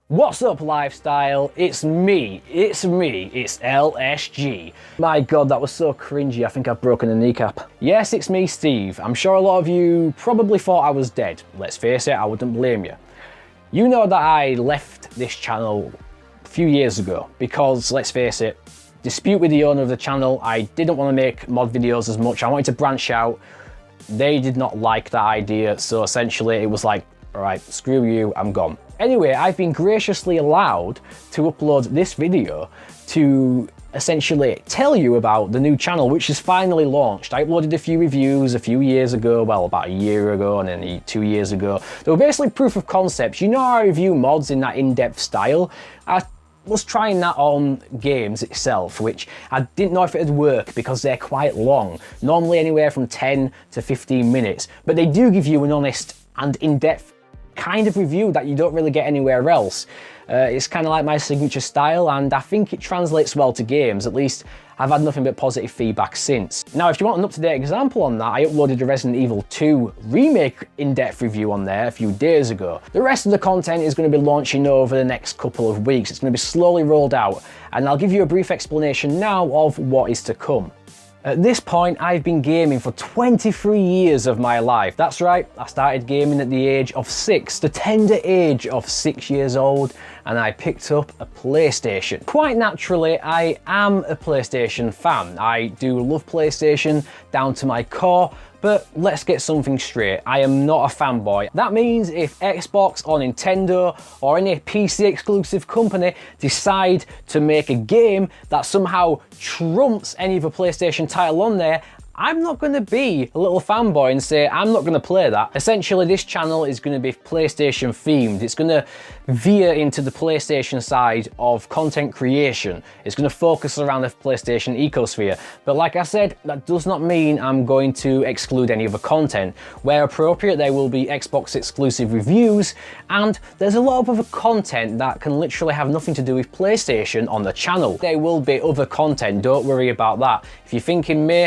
What's up, lifestyle? It's me, it's LSG. My god, that was so cringy, I think I've broken a kneecap. Yes, it's me, Steve. I'm sure a lot of you probably thought I was dead. Let's face it, I wouldn't blame you. You know that I left this channel a few years ago because, let's face it, dispute with the owner of the channel. I didn't want to make mod videos as much. I wanted to branch out. They did not like that idea, so essentially it was like, all right, screw you, I'm gone. Anyway, I've been graciously allowed to upload this video to essentially tell you about the new channel, which is finally launched. I uploaded a few reviews a few years ago, well, about a year ago and then 2 years ago. They were basically proof of concepts. You know how I review mods in that in-depth style? I was trying that on games itself, which I didn't know if it'd work because they're quite long, normally anywhere from 10 to 15 minutes, but they do give you an honest and in-depth kind of review that you don't really get anywhere else. It's kind of like my signature style, and I think it translates well to games. At least I've had nothing but positive feedback since. Now, if you want an up-to-date example on that, I uploaded a Resident Evil 2 remake in-depth review on there a few days ago. The rest of the content is going to be launching over the next couple of weeks. It's going to be slowly rolled out, and I'll give you a brief explanation now of what is to come. At this point, I've been gaming for 23 years of my life. That's right, I started gaming at the age of 6, the tender age of 6 years old, and I picked up a PlayStation. Quite naturally, I am a PlayStation fan. I do love PlayStation down to my core, but let's get something straight. I am not a fanboy. That means if Xbox or Nintendo or any PC exclusive company decide to make a game that somehow trumps any of the PlayStation title on there, I'm not going to be a little fanboy and say I'm not going to play that. Essentially, this channel is going to be PlayStation themed. It's going to veer into the PlayStation side of content creation. It's going to focus around the PlayStation ecosphere. But like I said, that does not mean I'm going to exclude any other content. Where appropriate, there will be Xbox exclusive reviews, and there's a lot of other content that can literally have nothing to do with PlayStation on the channel. There will be other content, don't worry about that. If you're thinking me,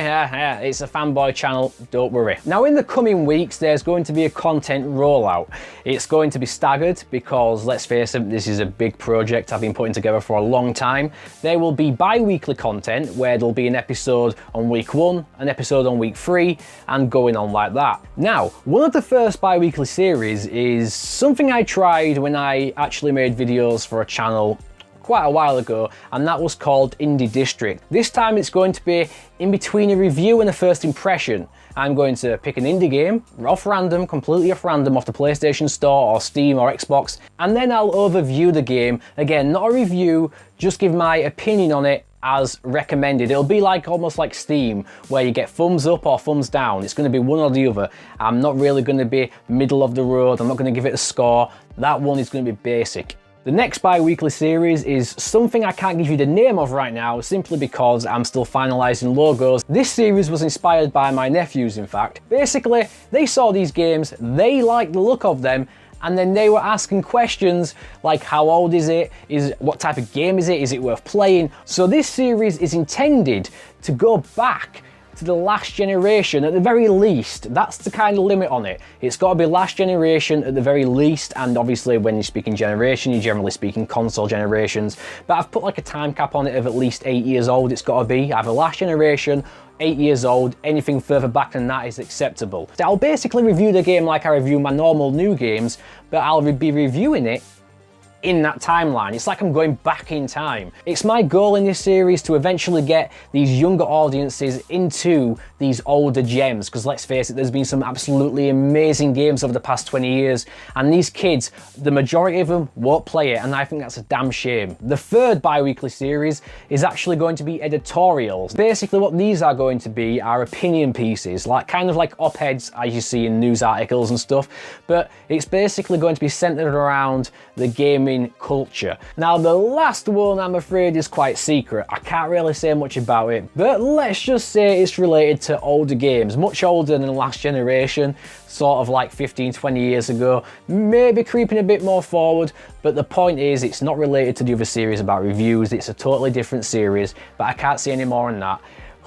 it's a fanboy channel, don't worry. Now, in the coming weeks, there's going to be a content rollout. It's going to be staggered because, let's face it, this is a big project I've been putting together for a long time. There will be bi-weekly content where there'll be an episode on week 1, an episode on week 3, and going on like that. Now, one of the first bi-weekly series is something I tried when I actually made videos for a channel quite a while ago, and that was called Indie District. This time it's going to be in between a review and a first impression. I'm going to pick an indie game off random, completely off random, off the PlayStation Store or Steam or Xbox, and then I'll overview the game. Again, not a review, just give my opinion on it as recommended. It'll be like almost like Steam, where you get thumbs up or thumbs down. It's going to be one or the other. I'm not really going to be middle of the road. I'm not going to give it a score. That one is going to be basic. The next bi-weekly series is something I can't give you the name of right now, simply because I'm still finalising logos. This series was inspired by my nephews, in fact. Basically, they saw these games, they liked the look of them, and then they were asking questions like, how old is it? What type of game is it? Is it worth playing? So this series is intended to go back to the last generation at the very least. That's the kind of limit on it. It's got to be last generation at the very least, and obviously when you're speaking generation, you're generally speaking console generations, but I've put like a time cap on it of at least 8 years old. It's got to be either last generation, 8 years old, anything further back than that is acceptable. So I'll basically review the game like I review my normal new games, but I'll be reviewing it in that timeline. It's like I'm going back in time. It's my goal in this series to eventually get these younger audiences into these older gems, because let's face it, there's been some absolutely amazing games over the past 20 years, and these kids, the majority of them won't play it, and I think that's a damn shame. The third bi-weekly series is actually going to be editorials. Basically what these are going to be are opinion pieces, like kind of like op-eds as you see in news articles and stuff, but it's basically going to be centered around the gaming culture. Now, the last one, I'm afraid, is quite secret. I can't really say much about it, but let's just say it's related to older games, much older than the last generation, sort of like 15-20 years ago, maybe creeping a bit more forward, but the point is it's not related to the other series about reviews. It's a totally different series, but I can't say any more on that.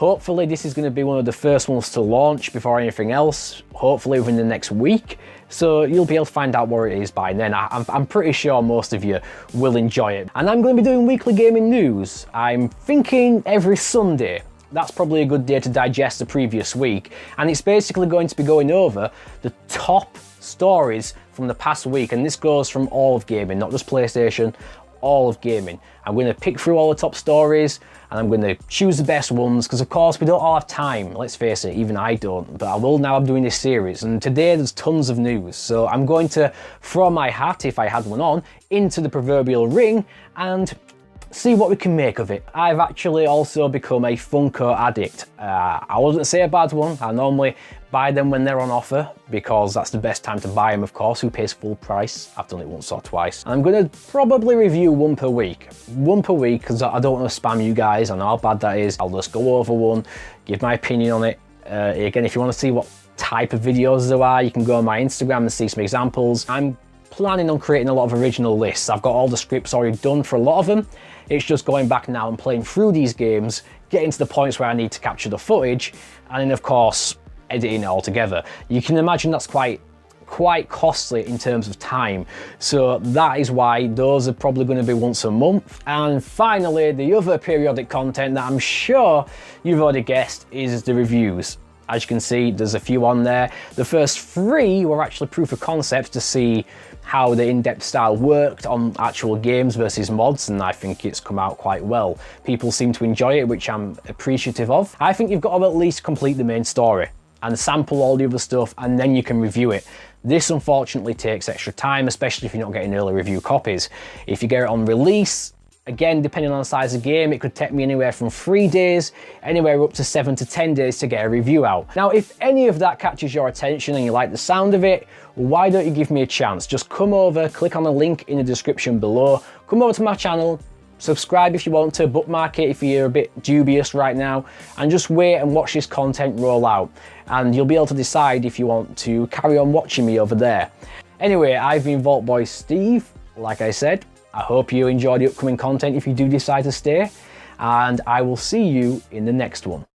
Hopefully this is going to be one of the first ones to launch before anything else, hopefully within the next week. So you'll be able to find out what it is by then. I'm pretty sure most of you will enjoy it. And I'm going to be doing weekly gaming news. I'm thinking every Sunday. That's probably a good day to digest the previous week. And it's basically going to be going over the top stories from the past week. And this goes from all of gaming, not just PlayStation, all of gaming. I'm going to pick through all the top stories and I'm going to choose the best ones because of course we don't all have time, let's face it, even I don't, but I will now. I'm doing this series and today there's tons of news, so I'm going to throw my hat, if I had one on, into the proverbial ring and see what we can make of it. I've actually also become a Funko addict. I wouldn't say a bad one. I normally buy them when they're on offer because that's the best time to buy them, of course. Who pays full price? I've done it once or twice. I'm gonna probably review one per week. One per week because I don't want to spam you guys. I know how bad that is. I'll just go over one, give my opinion on it. Again, if you want to see what type of videos there are, you can go on my Instagram and see some examples. I'm planning on creating a lot of original lists. I've got all the scripts already done for a lot of them. It's just going back now and playing through these games, getting to the points where I need to capture the footage, and then of course, editing it all together. You can imagine that's quite costly in terms of time. So that is why those are probably going to be once a month. And finally, the other periodic content that I'm sure you've already guessed is the reviews. As you can see, there's a few on there. The first 3 were actually proof of concept to see how the in-depth style worked on actual games versus mods, and I think it's come out quite well. People seem to enjoy it, which I'm appreciative of. I think you've got to at least complete the main story and sample all the other stuff, and then you can review it. This unfortunately takes extra time, especially if you're not getting early review copies. If you get it on release, again, depending on the size of the game, it could take me anywhere from 3 days, anywhere up to 7 to 10 days to get a review out. Now, if any of that catches your attention and you like the sound of it, why don't you give me a chance? Just come over, click on the link in the description below, come over to my channel, subscribe if you want to, bookmark it if you're a bit dubious right now, and just wait and watch this content roll out. And you'll be able to decide if you want to carry on watching me over there. Anyway, I've been VaultBoySteve, like I said. I hope you enjoy the upcoming content if you do decide to stay, and I will see you in the next one.